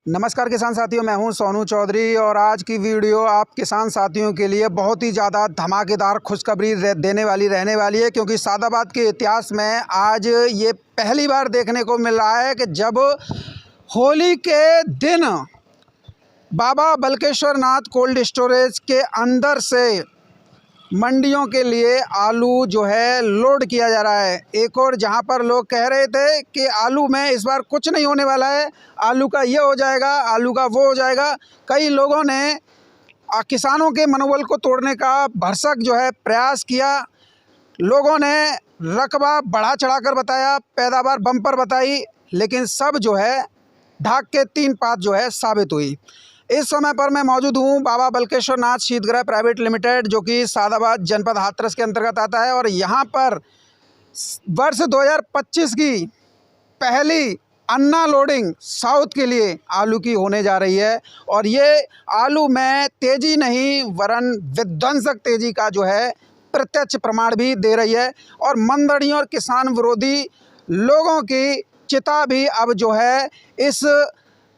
नमस्कार किसान साथियों, मैं हूं सोनू चौधरी और आज की वीडियो आप किसान साथियों के लिए बहुत ही ज़्यादा धमाकेदार खुशखबरी देने वाली रहने वाली है, क्योंकि सादाबाद के इतिहास में आज ये पहली बार देखने को मिल रहा है कि जब होली के दिन बाबा बलकेश्वर नाथ कोल्ड स्टोरेज के अंदर से मंडियों के लिए आलू जो है लोड किया जा रहा है। एक और जहां पर लोग कह रहे थे कि आलू में इस बार कुछ नहीं होने वाला है, आलू का ये हो जाएगा, आलू का वो हो जाएगा, कई लोगों ने किसानों के मनोबल को तोड़ने का भरसक जो है प्रयास किया। लोगों ने रकबा बढ़ा चढ़ाकर बताया, पैदावार बम्पर बताई, लेकिन सब जो है ढाक के तीन पात जो है साबित हुई। इस समय पर मैं मौजूद हूँ बाबा बलकेश्वर नाथ शीतगृह प्राइवेट लिमिटेड, जो कि सादाबाद जनपद हाथरस के अंतर्गत आता है। और यहाँ पर वर्ष 2025 की पहली अन्ना लोडिंग साउथ के लिए आलू की होने जा रही है। और ये आलू में तेज़ी नहीं वरन विध्वंसक तेज़ी का जो है प्रत्यक्ष प्रमाण भी दे रही है। और मंदड़ियों और किसान विरोधी लोगों की चिता भी अब जो है इस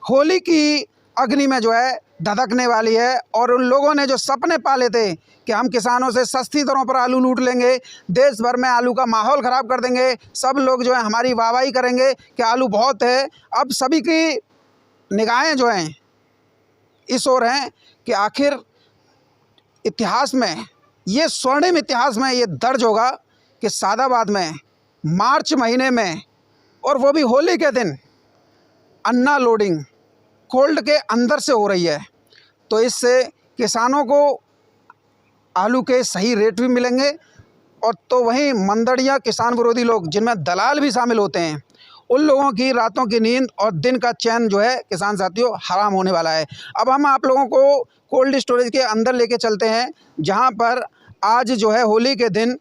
होली की अग्नि में जो है धधकने वाली है। और उन लोगों ने जो सपने पाले थे कि हम किसानों से सस्ती दरों पर आलू लूट लेंगे, देश भर में आलू का माहौल ख़राब कर देंगे, सब लोग जो है हमारी वाहवाही करेंगे कि आलू बहुत है, अब सभी की निगाहें जो हैं इस ओर हैं कि आखिर इतिहास में, ये स्वर्णिम इतिहास में ये दर्ज होगा कि सादाबाद में मार्च महीने में, और वो भी होली के दिन, अन्ना लोडिंग कोल्ड के अंदर से हो रही है। तो इससे किसानों को आलू के सही रेट भी मिलेंगे। और तो वहीं मंदड़ियाँ किसान विरोधी लोग, जिनमें दलाल भी शामिल होते हैं, उन लोगों की रातों की नींद और दिन का चैन जो है किसान साथियों हराम होने वाला है। अब हम आप लोगों को कोल्ड स्टोरेज के अंदर लेके चलते हैं, जहां पर आज जो है होली के दिन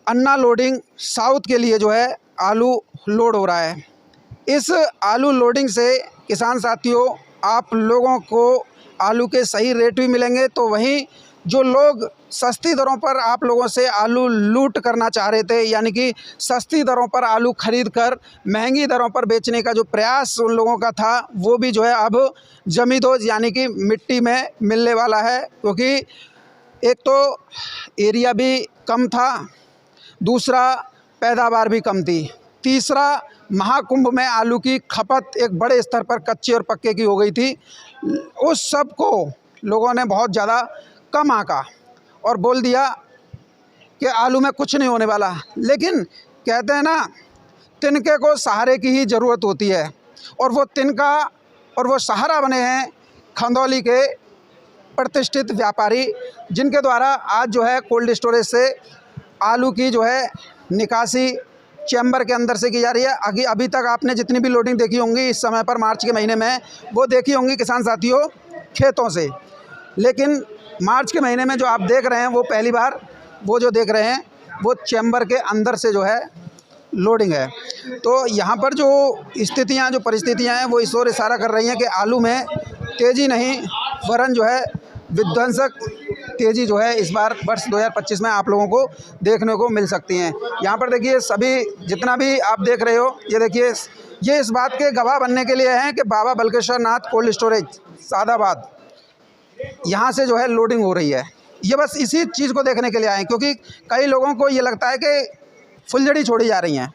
अन्ना लोडिंग साउथ के लिए जो है आलू लोड हो रहा है। इस आलू लोडिंग से किसान साथियों आप लोगों को आलू के सही रेट भी मिलेंगे। तो वहीं जो लोग सस्ती दरों पर आप लोगों से आलू लूट करना चाह रहे थे, यानी कि सस्ती दरों पर आलू खरीद कर महंगी दरों पर बेचने का जो प्रयास उन लोगों का था, वो भी जो है अब जमींदोज यानी कि मिट्टी में मिलने वाला है। क्योंकि एक तो एरिया भी कम था, दूसरा पैदावार भी कम थी, तीसरा महाकुंभ में आलू की खपत एक बड़े स्तर पर कच्चे और पक्के की हो गई थी। उस सब को लोगों ने बहुत ज़्यादा कम आंका और बोल दिया कि आलू में कुछ नहीं होने वाला। लेकिन कहते हैं ना, तिनके को सहारे की ही ज़रूरत होती है, और वो तिनका और वो सहारा बने हैं खंदौली के प्रतिष्ठित व्यापारी, जिनके द्वारा आज जो है कोल्ड स्टोरेज से आलू की जो है निकासी चैम्बर के अंदर से की जा रही है। अभी तक आपने जितनी भी लोडिंग देखी होंगी इस समय पर मार्च के महीने में, वो देखी होंगी किसान साथियों खेतों से। लेकिन मार्च के महीने में जो आप देख रहे हैं, वो पहली बार वो जो देख रहे हैं वो चैम्बर के अंदर से जो है लोडिंग है। तो यहाँ पर जो स्थितियाँ, जो परिस्थितियाँ हैं, वो इस ओर इशारा कर रही हैं कि आलू में तेज़ी नहीं वरन जो है विध्वंसक तेज़ी जो है इस बार वर्ष 2025 में आप लोगों को देखने को मिल सकती हैं। यहाँ पर देखिए, सभी जितना भी आप देख रहे हो, ये देखिए, ये इस बात के गवाह बनने के लिए हैं कि बाबा बलकेश्वर नाथ कोल्ड स्टोरेज सादाबाद, यहाँ से जो है लोडिंग हो रही है। ये बस इसी चीज़ को देखने के लिए आए हैं, क्योंकि कई लोगों को ये लगता है कि फुलझड़ी छोड़ी जा रही हैं।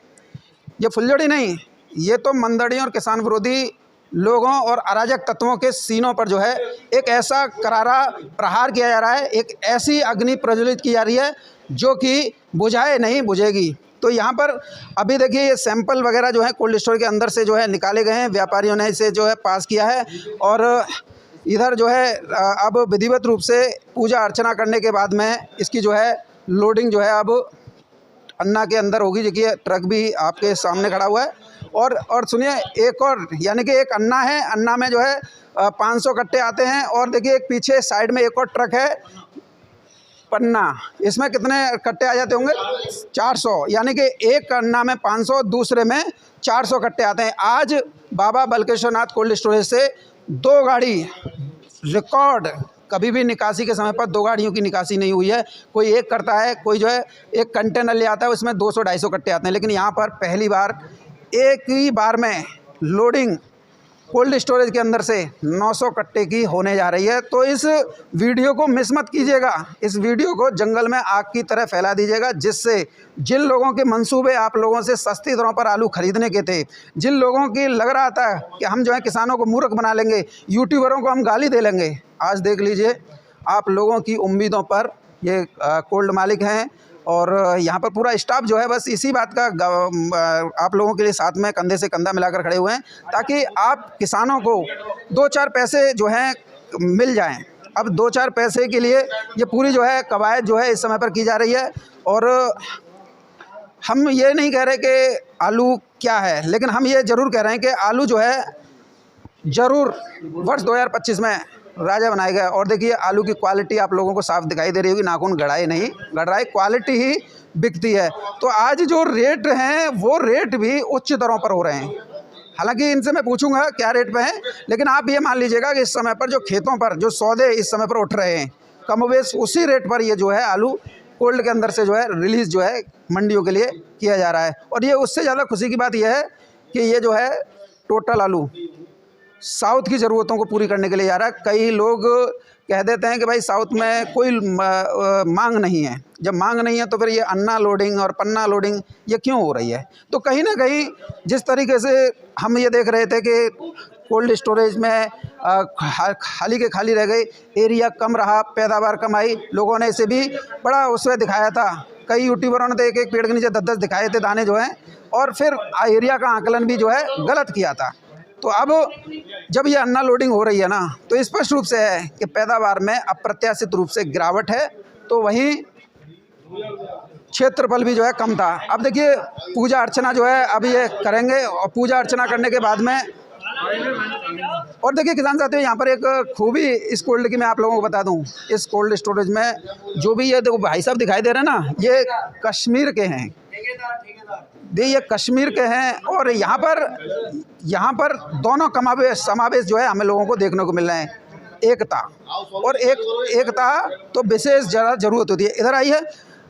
ये फुलझड़ी नहीं, ये तो मंदड़ियों और किसान विरोधी लोगों और अराजक तत्वों के सीनों पर जो है एक ऐसा करारा प्रहार किया जा रहा है, एक ऐसी अग्नि प्रज्वलित की जा रही है जो कि बुझाए नहीं बुझेगी। तो यहाँ पर अभी देखिए, ये सैंपल वगैरह जो है कोल्ड स्टोर के अंदर से जो है निकाले गए हैं, व्यापारियों ने इसे जो है पास किया है। और इधर जो है अब विधिवत रूप से पूजा अर्चना करने के बाद में इसकी जो है लोडिंग जो है अब अन्ना के अंदर होगी। देखिए, ट्रक भी आपके सामने खड़ा हुआ है। और सुनिए, एक और, यानी कि एक अन्ना है, अन्ना में जो है 500 कट्टे आते हैं। और देखिए, एक पीछे साइड में एक और ट्रक है पन्ना, इसमें कितने कट्टे आ जाते होंगे? 400, यानी कि एक अन्ना में 500, दूसरे में 400 कट्टे आते हैं। आज बाबा बलकेश्वर नाथ कोल्ड स्टोरेज से 2 गाड़ी रिकॉर्ड, कभी भी निकासी के समय पर 2 गाड़ियों की निकासी नहीं हुई है। कोई एक करता है, कोई जो है एक कंटेनर ले आता है, उसमें 200-250 कट्टे आते हैं। लेकिन यहाँ पर पहली बार एक ही बार में लोडिंग कोल्ड स्टोरेज के अंदर से 900 कट्टे की होने जा रही है। तो इस वीडियो को मिस मत कीजिएगा, इस वीडियो को जंगल में आग की तरह फैला दीजिएगा, जिससे जिन लोगों के मंसूबे आप लोगों से सस्ती दरों पर आलू खरीदने के थे, जिन लोगों की लग रहा था कि हम जो है किसानों को मूर्ख बना लेंगे, यूट्यूबरों को हम गाली दे लेंगे, आज देख लीजिए आप लोगों की उम्मीदों पर ये कोल्ड मालिक हैं। और यहाँ पर पूरा स्टाफ जो है बस इसी बात का आप लोगों के लिए साथ में कंधे से कंधा मिलाकर खड़े हुए हैं, ताकि आप किसानों को 2-4 पैसे जो हैं मिल जाएं। अब 2-4 पैसे के लिए ये पूरी जो है कवायद जो है इस समय पर की जा रही है। और हम ये नहीं कह रहे कि आलू क्या है, लेकिन हम ये ज़रूर कह रहे हैं कि आलू जो है ज़रूर वर्ष 2025 में राजा बनाएगा। और देखिए आलू की क्वालिटी आप लोगों को साफ दिखाई दे रही होगी, नाखून गड़ाई नहीं, गड़ाई क्वालिटी ही बिकती है। तो आज जो रेट हैं वो रेट भी उच्च दरों पर हो रहे हैं। हालांकि इनसे मैं पूछूंगा क्या रेट पे हैं, लेकिन आप ये मान लीजिएगा कि इस समय पर जो खेतों पर जो सौदे इस समय पर उठ रहे हैं, कमोबेश उसी रेट पर ये जो है आलू कोल्ड के अंदर से जो है रिलीज़ जो है मंडियों के लिए किया जा रहा है। और ये उससे ज़्यादा खुशी की बात यह है कि ये जो है टोटल आलू साउथ की ज़रूरतों को पूरी करने के लिए जा रहा है। कई लोग कह देते हैं कि भाई साउथ में कोई मांग नहीं है। जब मांग नहीं है तो फिर ये अन्ना लोडिंग और पन्ना लोडिंग ये क्यों हो रही है? तो कहीं ना कहीं जिस तरीके से हम ये देख रहे थे कि कोल्ड स्टोरेज में खाली के खाली रह गई, एरिया कम रहा, पैदावार कम आई, लोगों ने इसे भी बड़ा उसमें दिखाया था। कई यूट्यूबरों ने तो एक पेड़ के नीचे 10-10 दिखाए थे दाने जो हैं, और फिर एरिया का आकलन भी जो है गलत किया था। तो अब जब ये अन्ना लोडिंग हो रही है ना, तो स्पष्ट रूप से है कि पैदावार में अप्रत्याशित रूप से गिरावट है। तो वहीं क्षेत्रफल भी जो है कम था। अब देखिए पूजा अर्चना जो है अब ये करेंगे, और पूजा अर्चना करने के बाद में और देखिए किसान साथियों, यहाँ पर एक खूबी इस कोल्ड की मैं आप लोगों को बता दूँ। इस कोल्ड स्टोरेज में जो भी ये देखो भाई साहब दिखाई दे रहे हैं ना, ये कश्मीर के हैं, ये कश्मीर के हैं। और यहाँ पर दोनों समावेश जो है हमें लोगों को देखने को मिल रहे हैं। एकता और एकता तो विशेष ज़रूरत होती है। इधर आइए,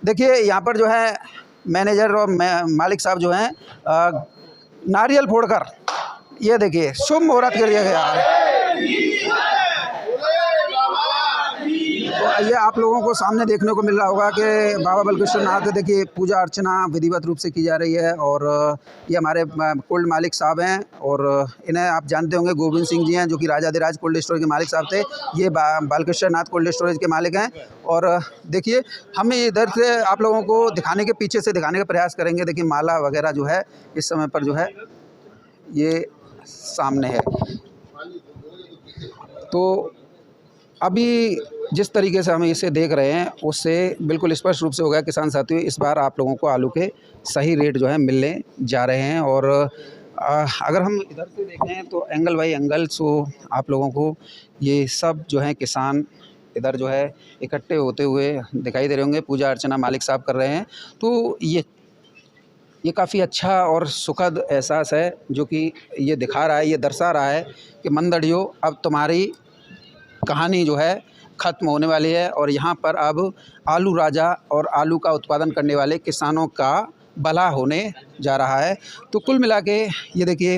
देखिए यहाँ पर जो है मैनेजर और मालिक साहब जो हैं नारियल फोड़कर ये देखिए शुभ मुहूर्त कर दिया गया है। तो ये आप लोगों को सामने देखने को मिल रहा होगा कि बाबा बलकृष्ण नाथ देखिए पूजा अर्चना विधिवत रूप से की जा रही है। और ये हमारे कोल्ड मालिक साहब हैं, और इन्हें आप जानते होंगे गोविंद सिंह जी हैं, जो कि राजाधिराज कोल्ड स्टोरेज के मालिक साहब थे। ये बालकृष्ण नाथ कोल्ड स्टोरेज के मालिक हैं। और देखिए हम इधर से आप लोगों को दिखाने के पीछे से दिखाने का प्रयास करेंगे। देखिए माला वगैरह जो है इस समय पर जो है ये सामने है। तो अभी जिस तरीके से हम इसे देख रहे हैं उससे बिल्कुल स्पष्ट रूप से हो गया किसान साथियों, इस बार आप लोगों को आलू के सही रेट जो है मिलने जा रहे हैं। और अगर हम इधर से देखें तो एंगल बाई एंगल सो आप लोगों को ये सब जो है किसान इधर जो है इकट्ठे होते हुए दिखाई दे रहे होंगे। पूजा अर्चना मालिक साहब कर रहे हैं। तो ये काफ़ी अच्छा और सुखद एहसास है, जो कि ये दिखा रहा है, ये दर्शा रहा है कि मंदड़ियों अब तुम्हारी कहानी जो है ख़त्म होने वाली है, और यहाँ पर अब आलू राजा और आलू का उत्पादन करने वाले किसानों का भला होने जा रहा है। तो कुल मिला के ये देखिए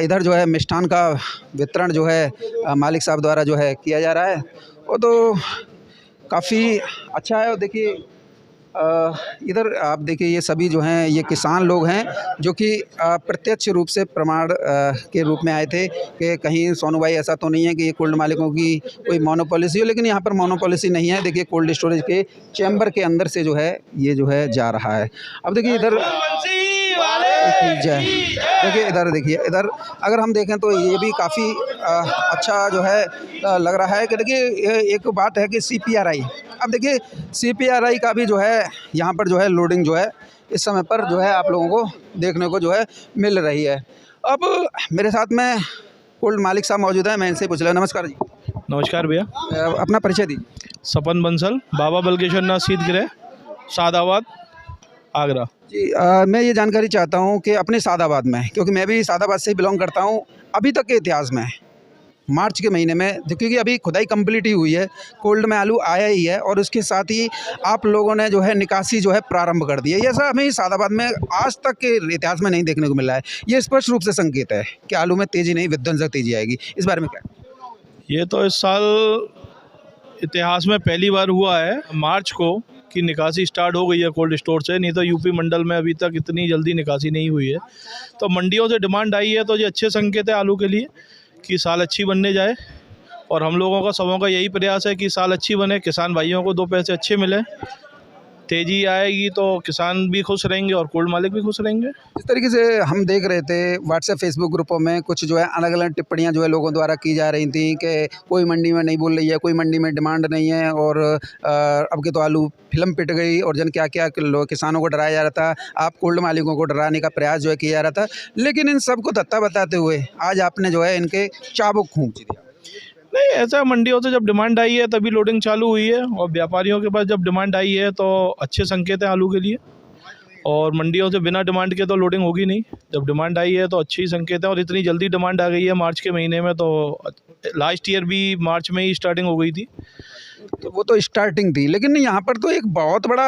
इधर जो है मिष्ठान का वितरण जो है मालिक साहब द्वारा जो है किया जा रहा है, वो तो काफ़ी अच्छा है। और देखिए इधर आप देखिए ये सभी जो हैं ये किसान लोग हैं, जो कि प्रत्यक्ष रूप से प्रमाण के रूप में आए थे कि कहीं सोनू भाई ऐसा तो नहीं है कि ये कोल्ड मालिकों की कोई मोनोपॉलिसी हो, लेकिन यहाँ पर मोनोपॉलिसी नहीं है। देखिए कोल्ड स्टोरेज के चैम्बर के अंदर से जो है ये जो है जा रहा है। अब देखिए इधर देखिए इधर अगर हम देखें तो ये भी काफ़ी अच्छा जो है लग रहा है कि देखिए एक बात है कि CPRI, अब देखिए CPRI का भी जो है यहाँ पर जो है लोडिंग जो है इस समय पर जो है आप लोगों को देखने को जो है मिल रही है। अब मेरे साथ में कोल्ड मालिक साहब मौजूद हैं, मैं इनसे पूछ रहा हूँ। नमस्कार जी। नमस्कार भैया। अपना परिचय दीजिए। सपन बंसल, बाबा बलकेश्वर नाथ शीतगृह, सादाबाद, आगरा जी। मैं ये जानकारी चाहता हूँ कि अपने सादाबाद में, क्योंकि मैं भी सादाबाद से ही बिलोंग करता हूँ, अभी तक के इतिहास में मार्च के महीने में, क्योंकि अभी खुदाई कंप्लीट ही हुई है, कोल्ड में आलू आया ही है और उसके साथ ही आप लोगों ने जो है निकासी जो है प्रारंभ कर दी है। ये सब हमें सादाबाद में आज तक के इतिहास में नहीं देखने को मिला है। ये स्पष्ट रूप से संकेत है कि आलू में तेज़ी नहीं, विध्वंसक तेज़ी आएगी। इस बारे में क्या? ये तो इस साल इतिहास में पहली बार हुआ है मार्च को कि निकासी स्टार्ट हो गई है कोल्ड स्टोर से, नहीं तो यूपी मंडल में अभी तक इतनी जल्दी निकासी नहीं हुई है। तो मंडियों से डिमांड आई है तो ये अच्छे संकेत है आलू के लिए कि साल अच्छी बनने जाए, और हम लोगों का सबों का यही प्रयास है कि साल अच्छी बने, किसान भाइयों को 2 पैसे अच्छे मिले, तेज़ी आएगी तो किसान भी खुश रहेंगे और कोल्ड मालिक भी खुश रहेंगे। इस तरीके से हम देख रहे थे व्हाट्सएप फेसबुक ग्रुपों में कुछ जो है अलग अलग टिप्पणियां जो है लोगों द्वारा की जा रही थी कि कोई मंडी में नहीं बोल रही है, कोई मंडी में डिमांड नहीं है, और अब के तो आलू फिल्म पिट गई और जन क्या क्या किसानों को डराया जा रहा था, आप कोल्ड मालिकों को डराने का प्रयास जो है किया जा रहा था। लेकिन इन सबको धत्ता बताते हुए आज आपने जो है इनके चाबुक खींच दिया। नहीं, ऐसा मंडियों से जब डिमांड आई है तभी लोडिंग चालू हुई है, और व्यापारियों के पास जब डिमांड आई है तो अच्छे संकेत है आलू के लिए, और मंडियों से बिना डिमांड के तो लोडिंग होगी नहीं। जब डिमांड आई है तो अच्छी संकेत है, और इतनी जल्दी डिमांड आ गई है मार्च के महीने में, तो लास्ट ईयर भी मार्च में ही स्टार्टिंग हो गई थी। तो वो तो स्टार्टिंग थी, लेकिन यहाँ पर तो एक बहुत बड़ा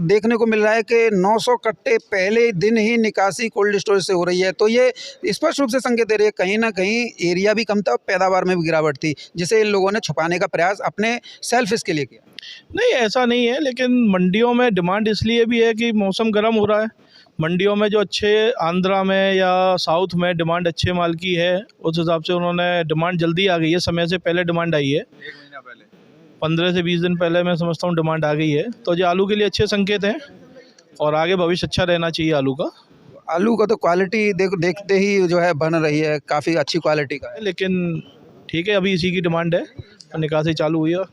देखने को मिल रहा है कि 900 कट्टे पहले दिन ही निकासी कोल्ड स्टोरेज से हो रही है। तो ये स्पष्ट रूप से संकेत दे रही है कहीं ना कहीं एरिया भी कम था और पैदावार में भी गिरावट थी, जिसे इन लोगों ने छुपाने का प्रयास अपने सेल्फ इसके लिए किया। नहीं, ऐसा नहीं है, लेकिन मंडियों में डिमांड इसलिए भी है कि मौसम गर्म हो रहा है। मंडियों में जो अच्छे आंध्रा में या साउथ में डिमांड अच्छे माल की है, उस हिसाब से उन्होंने डिमांड जल्दी आ गई है, समय से पहले डिमांड आई है। 15 से 20 दिन पहले मैं समझता हूँ डिमांड आ गई है। तो ये आलू के लिए अच्छे संकेत हैं, और आगे भविष्य अच्छा रहना चाहिए आलू का। आलू का तो क्वालिटी देखते ही जो है बन रही है, काफ़ी अच्छी क्वालिटी का है। लेकिन ठीक है, अभी इसी की डिमांड है, निकासी चालू हुई है।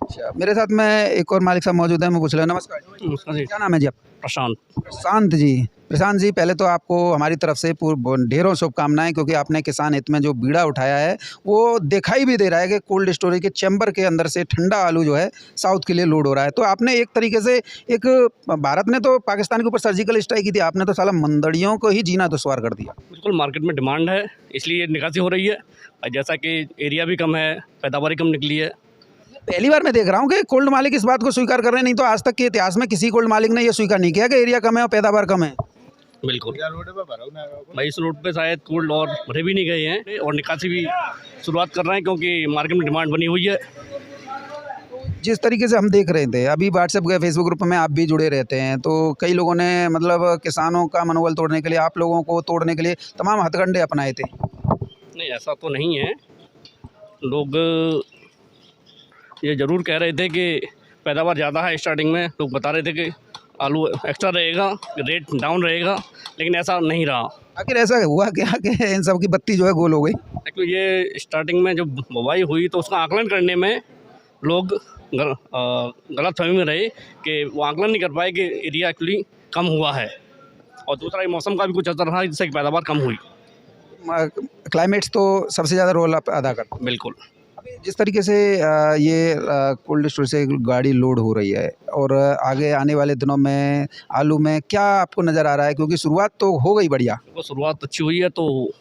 अच्छा, मेरे साथ में एक और मालिक साहब मौजूद हैं, मैं पूछ रहा हूँ। नमस्कार जी, क्या नाम है जी आप? प्रशांत प्रशांत जी, पहले तो आपको हमारी तरफ से ढेरों शुभकामनाएं, क्योंकि आपने किसान हित में जो बीड़ा उठाया है वो दिखाई भी दे रहा है कि कोल्ड स्टोरेज के चैम्बर के अंदर से ठंडा आलू जो है साउथ के लिए लोड हो रहा है। तो आपने एक तरीके से एक भारत ने तो पाकिस्तान के ऊपर सर्जिकल स्ट्राइक की थी, आपने तो साला मंदड़ियों को ही जीना दुश्वार कर दिया। बिल्कुल, मार्केट में डिमांड है इसलिए निकासी हो रही है, और जैसा कि एरिया भी कम है, पैदावार कम निकली है। पहली बार मैं देख रहा हूँ कि कोल्ड मालिक इस बात को स्वीकार कर रहे हैं, नहीं तो आज तक के इतिहास में किसी कोल्ड मालिक ने यह स्वीकार नहीं किया कि एरिया कम है और पैदावार कम है। बिल्कुल भाई, इस रोड पे शायद कोल्ड और भरे भी नहीं गए हैं, और निकासी भी शुरुआत कर रहे हैं क्योंकि मार्केट में डिमांड बनी हुई है। जिस तरीके से हम देख रहे थे, अभी व्हाट्सएप के फेसबुक ग्रुप में आप भी जुड़े रहते हैं, तो कई लोगों ने मतलब किसानों का मनोबल तोड़ने के लिए, आप लोगों को तोड़ने के लिए तमाम हथकंडे अपनाए थे। नहीं, ऐसा तो नहीं है। लोग ये ज़रूर कह रहे थे कि पैदावार ज़्यादा है, स्टार्टिंग में लोग बता रहे थे कि आलू एक्स्ट्रा रहेगा, रेट डाउन रहेगा, लेकिन ऐसा नहीं रहा। आखिर ऐसा हुआ क्या कि इन सब की बत्ती जो है गोल हो गई? एक्चुअली ये स्टार्टिंग में जब बुवाई हुई तो उसका आकलन करने में लोग गलतफहमी में रहे कि वो आकलन नहीं कर पाए कि एरिया एक्चुअली कम हुआ है, और दूसरा ये मौसम का भी कुछ असर रहा जिससे पैदावार कम हुई। क्लाइमेट्स तो सबसे ज़्यादा रोल अदा करता है। बिल्कुल। जिस तरीके से ये कोल्ड स्टोर से गाड़ी लोड हो रही है, और आगे आने वाले दिनों में आलू में क्या आपको नज़र आ रहा है, क्योंकि शुरुआत तो हो गई बढ़िया, वो शुरुआत अच्छी हुई है, तो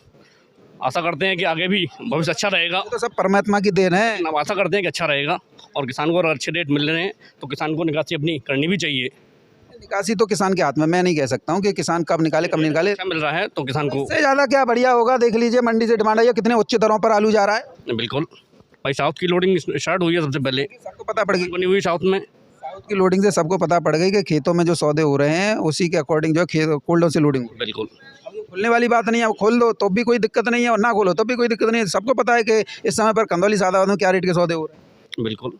आशा करते हैं कि आगे भी भविष्य अच्छा रहेगा। तो सब परमात्मा की देन है। हम आशा करते हैं कि अच्छा रहेगा, और किसान को अगर अच्छे रेट मिल रहे हैं तो किसान को निकासी अपनी करनी भी चाहिए। निकासी तो किसान के हाथ में, मैं नहीं कह सकता हूँ कि किसान कब निकाले कब नहीं निकाले। अच्छा मिल रहा है तो किसान को इससे ज़्यादा क्या बढ़िया होगा। देख लीजिए मंडी से डिमांड आई है, कितने उच्च दरों पर आलू जा रहा है। बिल्कुल भाई, साउथ की लोडिंग स्टार्ट हुई है सबसे पहले, सबको पता पड़ गई बनी हुई साउथ में। साउथ की लोडिंग से सबको पता पड़ गई कि खेतों में जो सौदे हो रहे हैं उसी के अकॉर्डिंग जो है कोल्डों से लोडिंग। बिल्कुल, खुलने वाली बात नहीं है, खोल दो तो भी कोई दिक्कत नहीं है, और ना खोलो तो भी कोई दिक्कत नहीं है। सबको पता है कि इस समय पर कंदौली सादाबाद में क्या रेट के सौदे हो रहे हैं। बिल्कुल,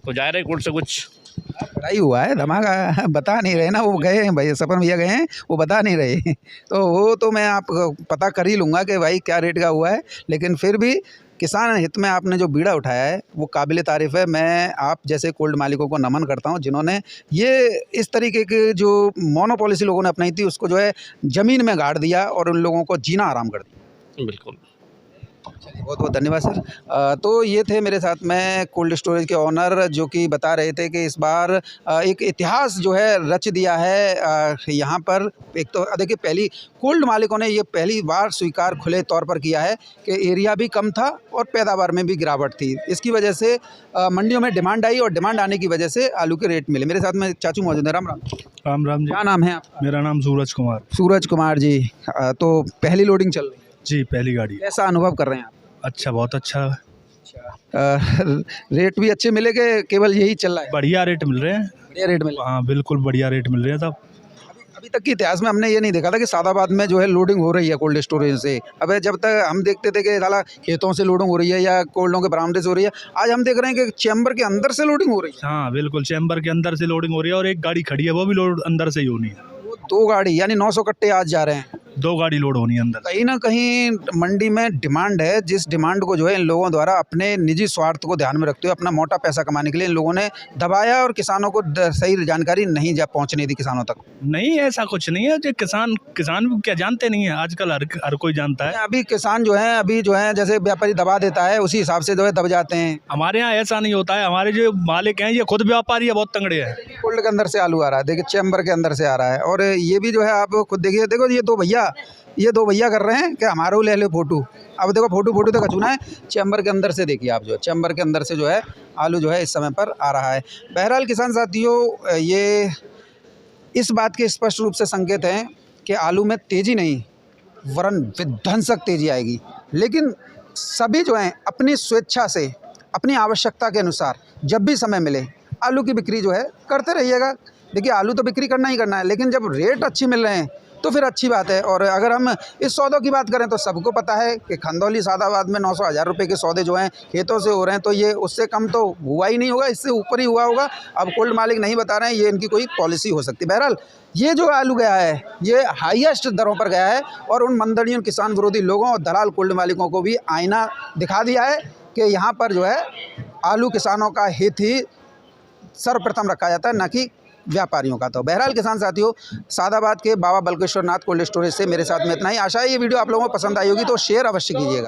तो जाहिर है कोर्ट से कुछ लड़ाई हुआ है, धमाका बता नहीं रहे ना, वो गए हैं भाई, सपन भैया गए हैं, वो बता नहीं रहे। तो वो तो मैं आप पता कर ही लूँगा कि भाई क्या रेट का हुआ है, लेकिन फिर भी किसान हित में आपने जो बीड़ा उठाया है वो काबिल तारीफ़ है। मैं आप जैसे कोल्ड मालिकों को नमन करता हूं, जिन्होंने ये इस तरीके के जो मोनोपॉलिसी लोगों ने अपनाई थी उसको जो है ज़मीन में गाड़ दिया और उन लोगों को जीना आराम कर दिया। बिल्कुल। बहुत बहुत धन्यवाद सर। तो ये थे मेरे साथ में कोल्ड स्टोरेज के ऑनर जो कि बता रहे थे कि इस बार एक इतिहास जो है रच दिया है यहाँ पर। एक तो देखिए पहली कोल्ड मालिकों ने ये पहली बार स्वीकार खुले तौर पर किया है कि एरिया भी कम था और पैदावार में भी गिरावट थी। इसकी वजह से मंडियों में डिमांड आई और डिमांड आने की वजह से आलू के रेट मिले। मेरे साथ में चाचू मौजूद है। राम राम। राम राम जी। क्या नाम है आपका? मेरा नाम सूरज कुमार। सूरज कुमार जी। तो पहली लोडिंग चल रही है, जी पहली गाड़ी। कैसा अनुभव कर रहे हैं आप? अच्छा, बहुत अच्छा। रेट भी अच्छे मिले कि केवल यही चल रहा है? बढ़िया रेट मिल रहे हैं। बढ़िया रेट मिले। हाँ बिल्कुल बढ़िया रेट मिल रहे हैं सब। अभी तक के इतिहास में हमने ये नहीं देखा था कि सादाबाद में जो है लोडिंग हो रही है कोल्ड स्टोरेज से। अब जब तक हम देखते थे कि साला खेतों से लोडिंग हो रही है या कोल्डों के बरामदे से हो रही है, आज हम देख रहे हैं कि चैम्बर के अंदर से लोडिंग हो रही है। हाँ बिल्कुल, चैम्बर के अंदर से लोडिंग हो रही है और एक गाड़ी खड़ी है वो भी लोड अंदर से ही होनी है। वो 2 गाड़ी यानी 900 कट्टे आज जा रहे हैं। 2 गाड़ी लोड होनी है अंदर। कहीं ना कहीं मंडी में डिमांड है, जिस डिमांड को जो है इन लोगों द्वारा अपने निजी स्वार्थ को ध्यान में रखते हुए अपना मोटा पैसा कमाने के लिए इन लोगों ने दबाया और किसानों को सही जानकारी नहीं जा पहुंचने दी किसानों तक। नहीं, ऐसा कुछ नहीं है। जो किसान क्या जानते नहीं है, आजकल हर कोई जानता है। अभी किसान जो है जैसे व्यापारी दबा देता है उसी हिसाब से जो है दब जाते हैं। हमारे यहाँ ऐसा नहीं होता है। हमारे जो मालिक हैं ये खुद व्यापारी है, बहुत तंगड़े हैं। कोल्ड के अंदर से आलू आ रहा है, देखिए चैम्बर के अंदर से आ रहा है। और ये भी जो है आप खुद देखिए, देखो ये दो भैया कर रहे हैं कि हमारा ले लो फोटो। अब देखो फोटो तो कचूना है, चैम्बर के अंदर से देखिए आप, जो चैम्बर के अंदर से जो है आलू जो है इस समय पर आ रहा है। बहरहाल किसान साथियों, ये इस बात के स्पष्ट रूप से संकेत हैं कि आलू में तेज़ी नहीं वरन विध्वंसक तेज़ी आएगी। लेकिन सभी जो हैं अपनी स्वेच्छा से अपनी आवश्यकता के अनुसार जब भी समय मिले आलू की बिक्री जो है करते रहिएगा। देखिए आलू तो बिक्री करना ही करना है, लेकिन जब रेट अच्छी मिल रहे हैं तो फिर अच्छी बात है। और अगर हम इस सौदों की बात करें तो सबको पता है कि खंदौली सादाबाद में 900,000 रुपये के सौदे जो हैं खेतों से हो रहे हैं, तो ये उससे कम तो हुआ ही नहीं होगा, इससे ऊपर ही हुआ होगा। अब कोल्ड मालिक नहीं बता रहे हैं, ये इनकी कोई पॉलिसी हो सकती है। बहरहाल ये जो आलू गया है ये हाईएस्ट दरों पर गया है और उन मंदड़ियों किसान विरोधी लोगों और दलाल कोल्ड मालिकों को भी आईना दिखा दिया है कि यहाँ पर जो है आलू किसानों का हित ही सर्वप्रथम रखा जाता है, न कि व्यापारियों का। तो बहरहाल किसान साथियों, सादाबाद के बाबा बलकेश्वर नाथ कोल्ड स्टोरेज से मेरे साथ में इतना ही। आशा है ये वीडियो आप लोगों को पसंद आई होगी, तो शेयर अवश्य कीजिएगा।